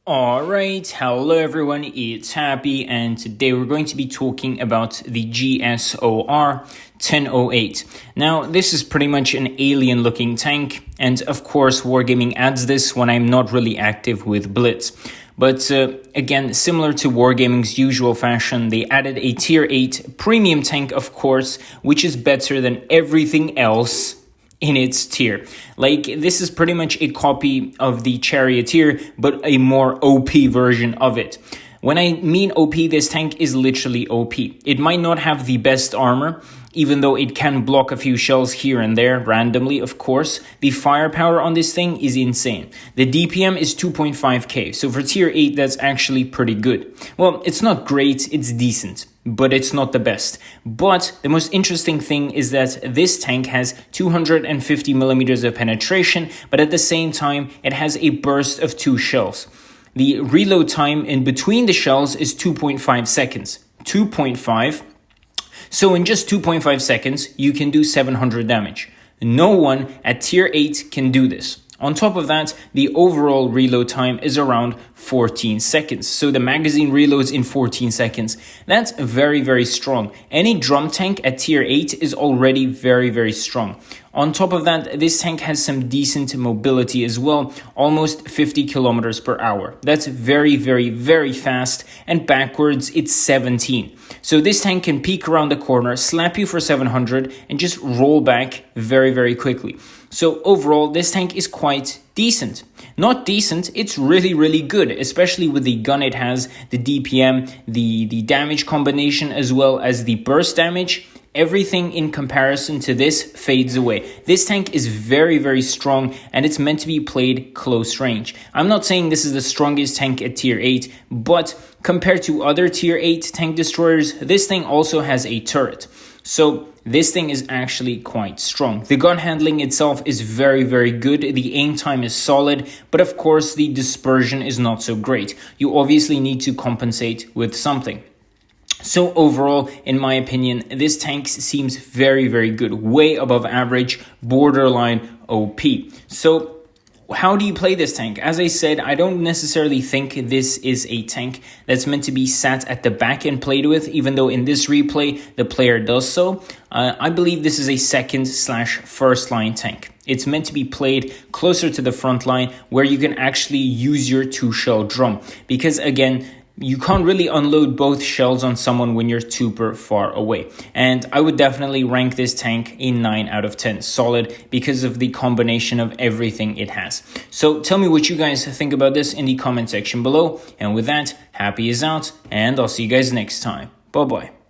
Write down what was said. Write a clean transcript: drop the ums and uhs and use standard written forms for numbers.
Alright, hello everyone, it's Happy, and today we're going to be talking about the GSOR 1008. Now, this is pretty much an alien looking tank, and of course Wargaming adds this when I'm not really active with Blitz. But again, similar to Wargaming's usual fashion, they added a tier 8 premium tank, of course, which is better than everything else in its tier. Like, this is pretty much a copy of the Charioteer, but a more OP version of it. When I mean OP, this tank is literally OP. It might not have the best armor, even though it can block a few shells here and there, randomly, of course. The firepower on this thing is insane. The DPM is 2.5k, so for tier 8, that's actually pretty good. Well, it's not great, it's decent, but it's not the best. But the most interesting thing is that this tank has 250 millimeters of penetration, but at the same time, it has a burst of 2 shells. The reload time in between the shells is 2.5 seconds. 2.5. So in just 2.5 seconds, you can do 700 damage. No one at tier 8 can do this. On top of that, the overall reload time is around 14 seconds. So the magazine reloads in 14 seconds. That's very, very strong. Any drum tank at tier 8 is already very, very strong. On top of that, this tank has some decent mobility as well, almost 50 kilometers per hour. That's very, very, very fast, and backwards it's 17. So this tank can peek around the corner, slap you for 700, and just roll back very, very quickly. So overall, this tank is quite decent. Not decent, it's really, really good, especially with the gun it has, the DPM, the damage combination, as well as the burst damage. Everything in comparison to this fades away. This tank is very, very strong, and it's meant to be played close range. I'm not saying this is the strongest tank at tier 8, but compared to other tier 8 tank destroyers, this thing also has a turret. So this thing is actually quite strong. The gun handling itself is very, very good. The aim time is solid, but of course the dispersion is not so great. You obviously need to compensate with something. So overall, in my opinion, this tank seems very, very good, way above average, borderline OP. So how do you play this tank? As I said, I don't necessarily think this is a tank that's meant to be sat at the back and played with, even though in this replay, the player does so. I believe this is a second/first line tank. It's meant to be played closer to the front line, where you can actually use your 2-shell drum. Because again, you can't really unload both shells on someone when you're super far away. And I would definitely rank this tank a 9 out of 10 solid because of the combination of everything it has. So tell me what you guys think about this in the comment section below. And with that, Happy is out, and I'll see you guys next time. Bye-bye.